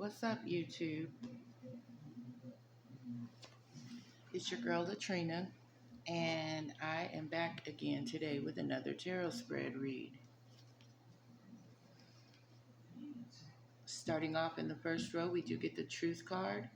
What's up, YouTube? It's your girl Latrina, and I am back again today with another tarot spread read. Starting off in the first row, we do get the Truth card.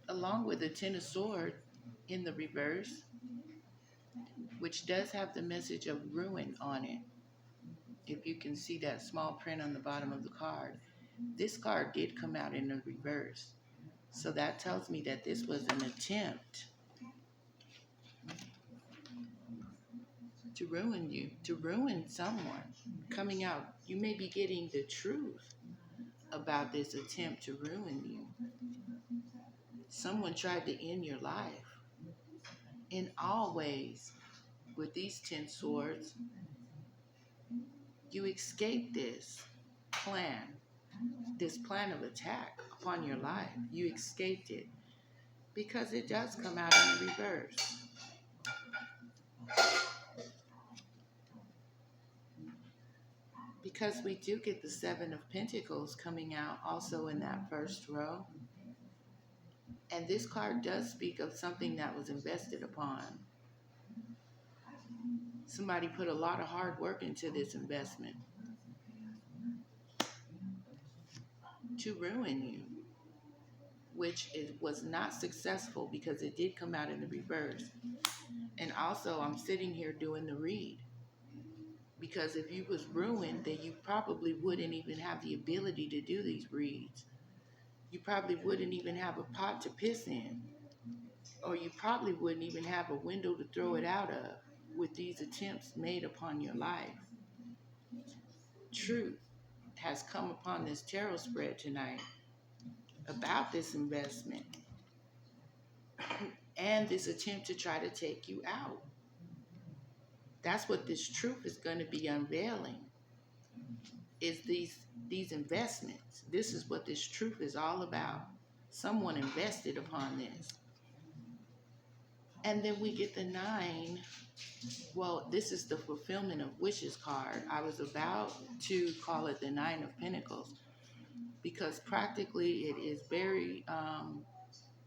Along with the Ten of Swords in the reverse, which does have the message of ruin on it. If you can see that small print on the bottom of the card, this card did come out in the reverse. So that tells me that this was an attempt to ruin you, to ruin someone coming out. You may be getting the truth about this attempt to ruin you. Someone tried to end your life in all ways. With these 10 swords, you escaped this plan of attack upon your life. You escaped it because it does come out in the reverse. Because we do get the Seven of Pentacles coming out also in that first row. And this card does speak of something that was invested upon. Somebody put a lot of hard work into this investment to ruin you, which was not successful because it did come out in the reverse. And also, I'm sitting here doing the read. Because if you was ruined, then you probably wouldn't even have the ability to do these reads. You probably wouldn't even have a pot to piss in. Or you probably wouldn't even have a window to throw it out of with these attempts made upon your life. Truth has come upon this tarot spread tonight about this investment and this attempt to try to take you out. That's what this truth is going to be unveiling, is these investments. This is what this truth is all about. Someone invested upon this. And then we get the 9. Well, this is the fulfillment of wishes card. I was about to call it the 9 of Pentacles because practically it is very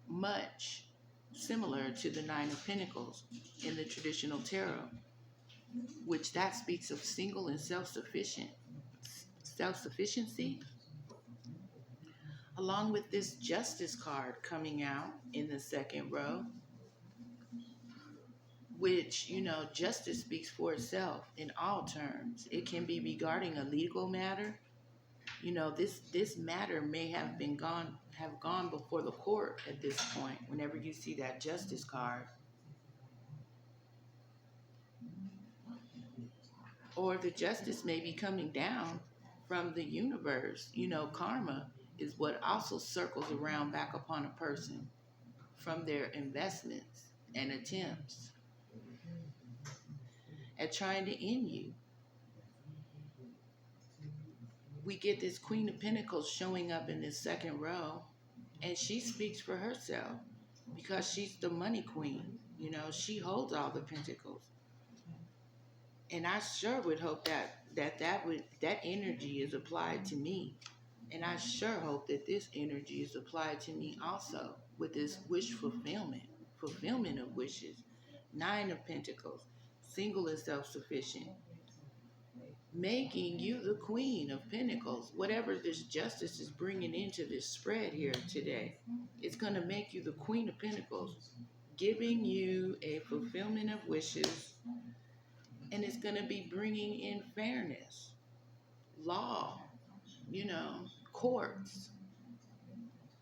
much similar to the 9 of Pentacles in the traditional tarot, which that speaks of single and self-sufficiency, along with this Justice card coming out in the second row, which, justice speaks for itself in all terms. It can be regarding a legal matter. This matter may have gone before the court at this point, whenever you see that Justice card. Or the justice may be coming down from the universe. Karma is what also circles around back upon a person from their investments and attempts at trying to end you. We get this Queen of Pentacles showing up in this second row, and she speaks for herself because she's the money queen. She holds all the pentacles. And I sure would hope that energy is applied to me. And I sure hope that this energy is applied to me also with this wish fulfillment of wishes. 9 of Pentacles, single and self-sufficient, making you the Queen of Pentacles. Whatever this justice is bringing into this spread here today, it's going to make you the Queen of Pentacles, giving you a fulfillment of wishes, and it's going to be bringing in fairness, law, courts,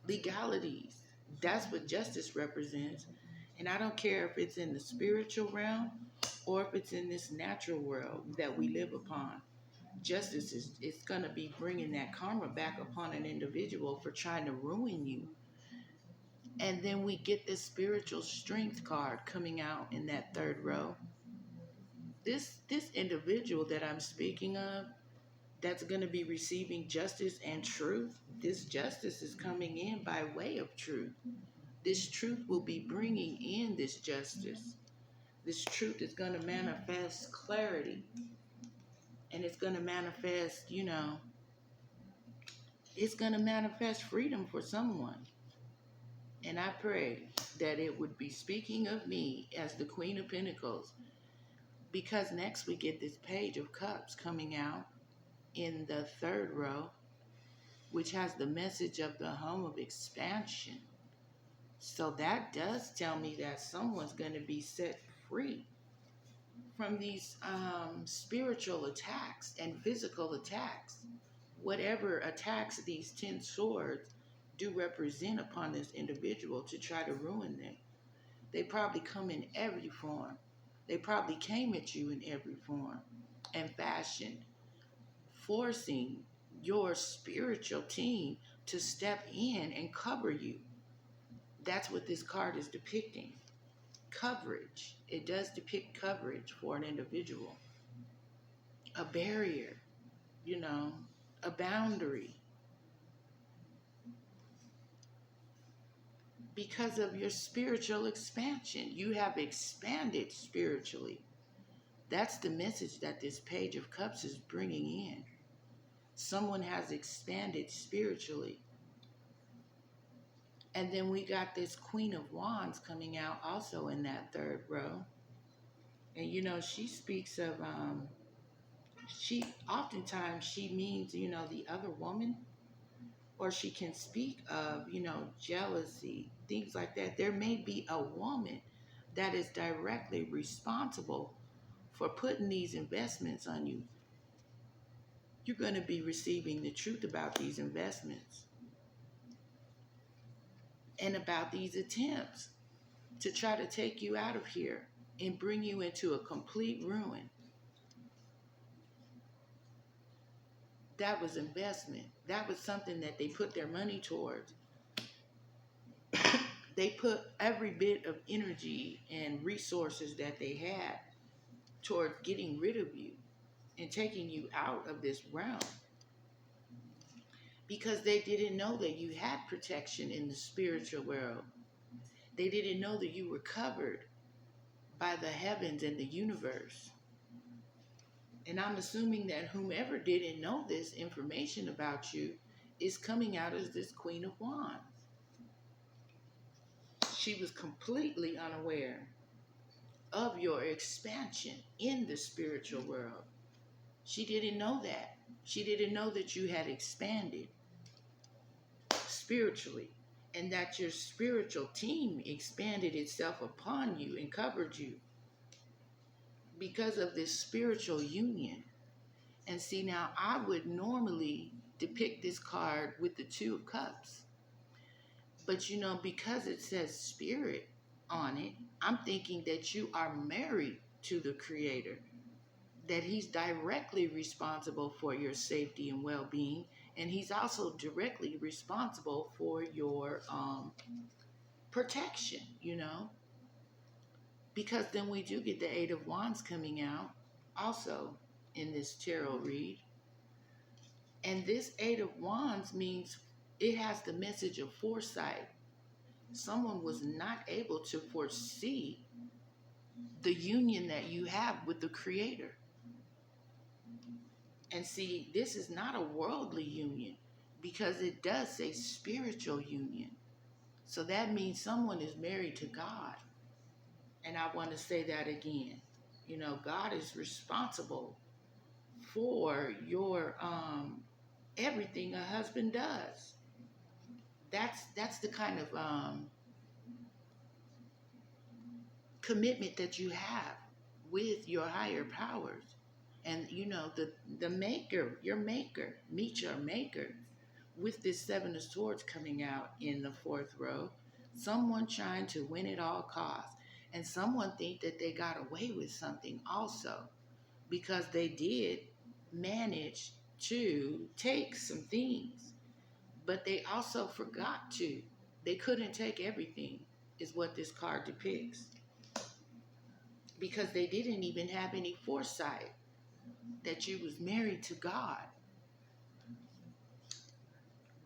legalities. That's what justice represents. And I don't care if it's in the spiritual realm or if it's in this natural world that we live upon. Justice is going to be bringing that karma back upon an individual for trying to ruin you. And then we get this spiritual strength card coming out in that third row. This individual that I'm speaking of, that's going to be receiving justice and truth, this justice is coming in by way of truth. This truth will be bringing in this justice. This truth is going to manifest clarity. And it's going to manifest, it's going to manifest freedom for someone. And I pray that it would be speaking of me as the Queen of Pentacles, because next we get this Page of Cups coming out in the third row, which has the message of the home of expansion. So that does tell me that someone's going to be set free from these spiritual attacks and physical attacks. Whatever attacks these 10 swords do represent upon this individual to try to ruin them. They probably come in every form. They probably came at you in every form and fashion, forcing your spiritual team to step in and cover you. That's what this card is depicting. Coverage. It does depict coverage for an individual. A barrier, a boundary. Because of your spiritual expansion, you have expanded spiritually. That's the message that this Page of Cups is bringing in. Someone has expanded spiritually. And then we got this Queen of Wands coming out also in that third row. And she speaks of, oftentimes she means, the other woman. Or she can speak of, jealousy, things like that. There may be a woman that is directly responsible for putting these investments on you. You're going to be receiving the truth about these investments and about these attempts to try to take you out of here and bring you into a complete ruin. That was investment. That was something that they put their money towards. They put every bit of energy and resources that they had towards getting rid of you and taking you out of this realm, because they didn't know that you had protection in the spiritual world. They didn't know that you were covered by the heavens and the universe. And I'm assuming that whomever didn't know this information about you is coming out as this Queen of Wands. She was completely unaware of your expansion in the spiritual world. She didn't know that. She didn't know that you had expanded spiritually, and that your spiritual team expanded itself upon you and covered you because of this spiritual union. And see, now I would normally depict this card with the Two of Cups. But because it says spirit on it, I'm thinking that you are married to the Creator, that He's directly responsible for your safety and well-being, and He's also directly responsible for your protection, because then we do get the Eight of Wands coming out also in this tarot read. And this Eight of Wands means it has the message of foresight. Someone was not able to foresee the union that you have with the Creator. And see, this is not a worldly union, because it does say spiritual union. So that means someone is married to God. And I want to say that again. God is responsible for your everything a husband does. That's the kind of commitment that you have with your higher powers. And the maker, your maker, meet your maker. With this Seven of Swords coming out in the fourth row, someone trying to win at all costs. And someone think that they got away with something also, because they did manage to take some things, but they also forgot to. They couldn't take everything, is what this card depicts, because they didn't even have any foresight that you was married to God.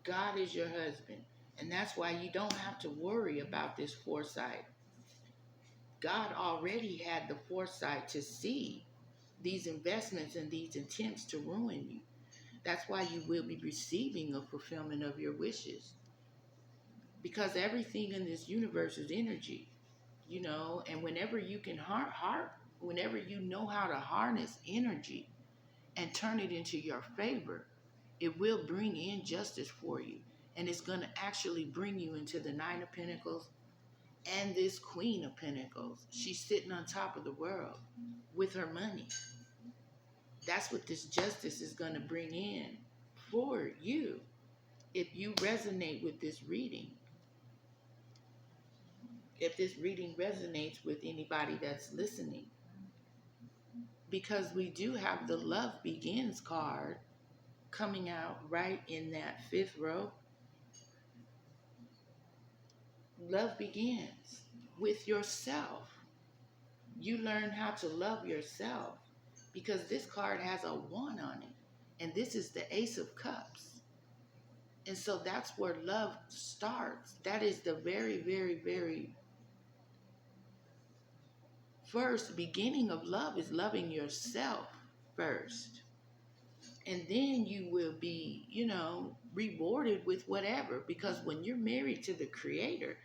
God is your husband, and that's why you don't have to worry about this foresight. God already had the foresight to see these investments and these attempts to ruin you. That's why you will be receiving a fulfillment of your wishes. Because everything in this universe is energy, and whenever you can whenever you know how to harness energy and turn it into your favor, it will bring in justice for you. And it's going to actually bring you into the Nine of Pentacles and this Queen of Pentacles. She's sitting on top of the world with her money. That's what this justice is going to bring in for you if you resonate with this reading. If this reading resonates with anybody that's listening. Because we do have the Love Begins card coming out right in that 5th row. Love begins with yourself. You learn how to love yourself because this card has a 1 on it. And this is the Ace of Cups. And so that's where love starts. That is the very, very, very first beginning of love, is loving yourself first. And then you will be, rewarded with whatever. Because when you're married to the Creator,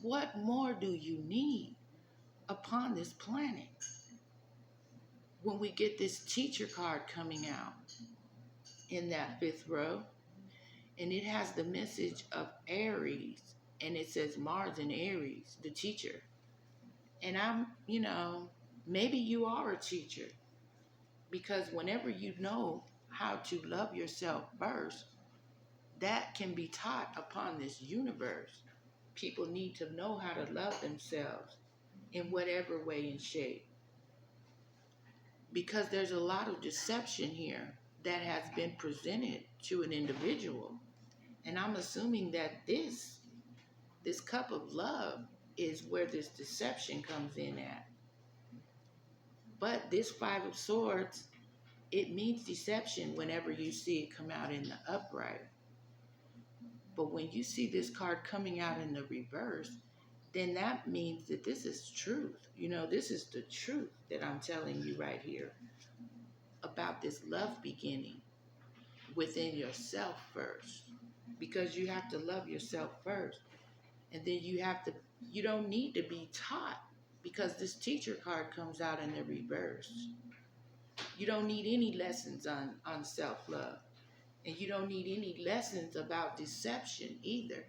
what more do you need upon this planet? When we get this Teacher card coming out in that 5th row, and it has the message of Aries, and it says Mars in Aries, the teacher. And I'm, maybe you are a teacher, because whenever you know how to love yourself first, that can be taught upon this universe. People need to know how to love themselves in whatever way and shape. Because there's a lot of deception here that has been presented to an individual. And I'm assuming that this cup of love is where this deception comes in at. But this 5 of Swords, it means deception whenever you see it come out in the upright. But when you see this card coming out in the reverse, then that means that this is truth. This is the truth that I'm telling you right here about this love beginning within yourself first. Because you have to love yourself first. And then you don't need to be taught, because this Teacher card comes out in the reverse. You don't need any lessons on self-love. And you don't need any lessons about deception either,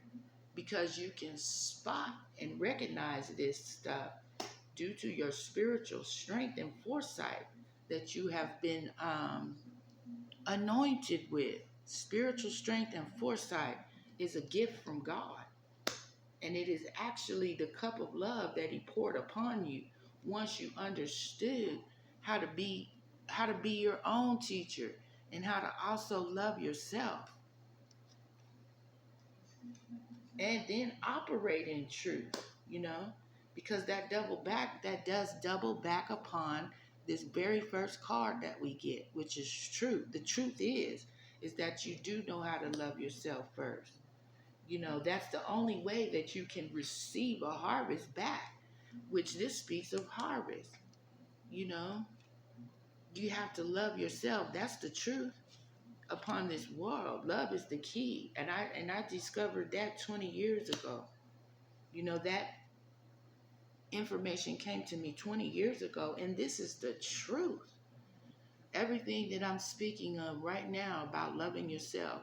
because you can spot and recognize this stuff due to your spiritual strength and foresight that you have been anointed with. Spiritual strength and foresight is a gift from God. And it is actually the cup of love that He poured upon you once you understood how to be your own teacher and how to also love yourself. And then operate in truth, because that does double back upon this very first card that we get, which is truth. The truth is that you do know how to love yourself first. That's the only way that you can receive a harvest back, which this speaks of harvest. You have to love yourself. That's the truth upon this world. Love is the key. And I discovered that 20 years ago. That information came to me 20 years ago, and this is the truth. Everything that I'm speaking of right now about loving yourself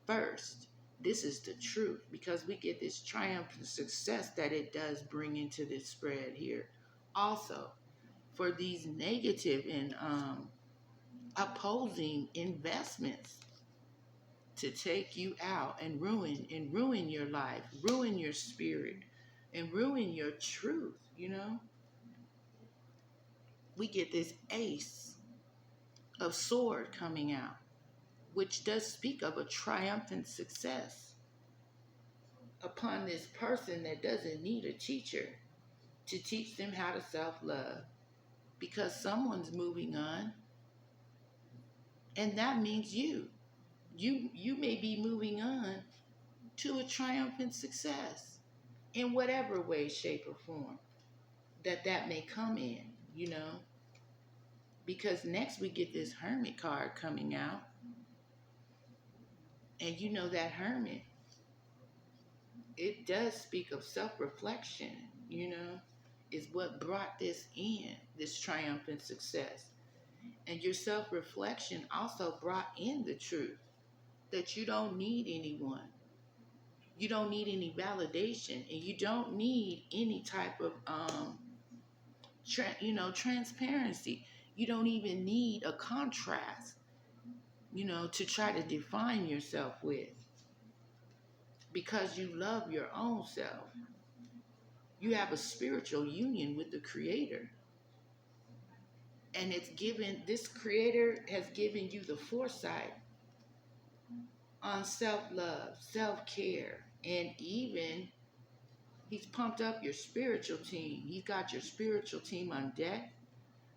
first, this is the truth, because we get this triumphant success that it does bring into this spread here. Also, for these negative and opposing investments to take you out and ruin your life, ruin your spirit, and ruin your truth, We get this Ace of Sword coming out, which does speak of a triumphant success upon this person that doesn't need a teacher to teach them how to self-love, because someone's moving on, and that means you may be moving on to a triumphant success in whatever way, shape, or form that may come in, Because next we get this Hermit card coming out. And you know that Hermit, it does speak of self-reflection, is what brought this triumphant success. And your self-reflection also brought in the truth that you don't need anyone. You don't need any validation, and you don't need any type of transparency. You don't even need a contrast, to try to define yourself with, because you love your own self. You have a spiritual union with the Creator. And this Creator has given you the foresight on self-love, self-care, and even He's pumped up your spiritual team. He's got your spiritual team on deck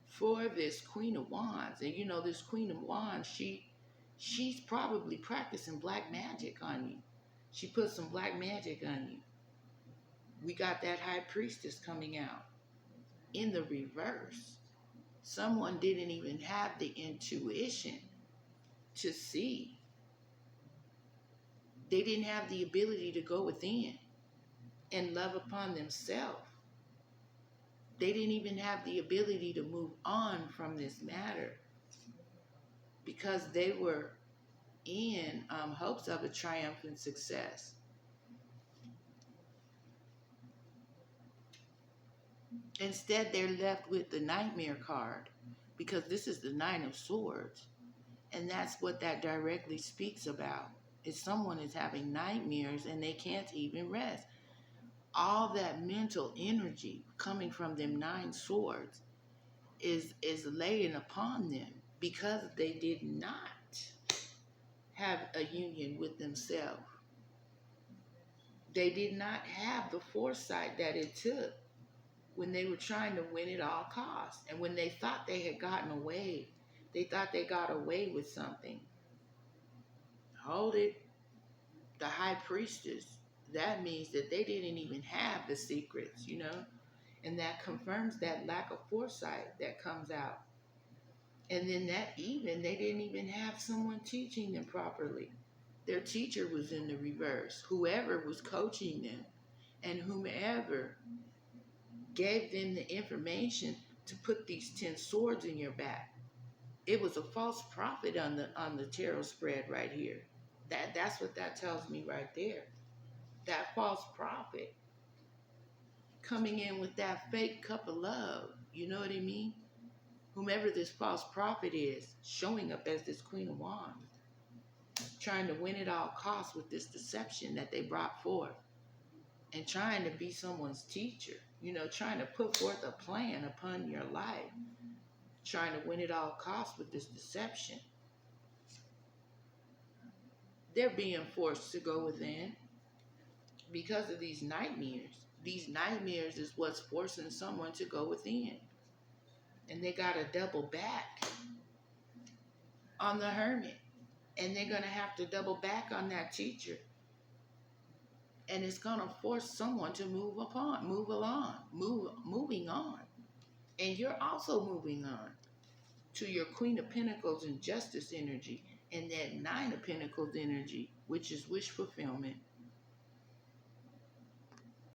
for this Queen of Wands. And this Queen of Wands, she's probably practicing black magic on you. She put some black magic on you. We got that High Priestess coming out in the reverse. Someone didn't even have the intuition to see. They didn't have the ability to go within and love upon themselves. They didn't even have the ability to move on from this matter because they were in hopes of a triumphant success. Instead, they're left with the Nightmare card, because this is the Nine of Swords. And that's what that directly speaks about. Is someone is having nightmares and they can't even rest. All that mental energy coming from them 9 swords is laying upon them because they did not have a union with themselves. They did not have the foresight that it took when they were trying to win at all costs. And when they thought they had gotten away, they thought they got away with something. Hold it. The High Priestess, that means that they didn't even have the secrets, and that confirms that lack of foresight that comes out. And then they didn't even have someone teaching them properly. Their teacher was in the reverse. Whoever was coaching them and whomever gave them the information to put these 10 swords in your back. It was a false prophet on the tarot spread right here. That's what that tells me right there. That false prophet coming in with that fake cup of love. You know what I mean? Whomever this false prophet is, showing up as this Queen of Wands, trying to win at all costs with this deception that they brought forth, and trying to be someone's teacher, trying to put forth a plan upon your life, trying to win at all costs with this deception. They're being forced to go within because of these nightmares. These nightmares is what's forcing someone to go within. And they got to double back on the Hermit. And they're going to have to double back on that teacher. And it's going to force someone to moving on. And you're also moving on to your Queen of Pentacles and Justice energy, and that Nine of Pentacles energy, which is wish fulfillment,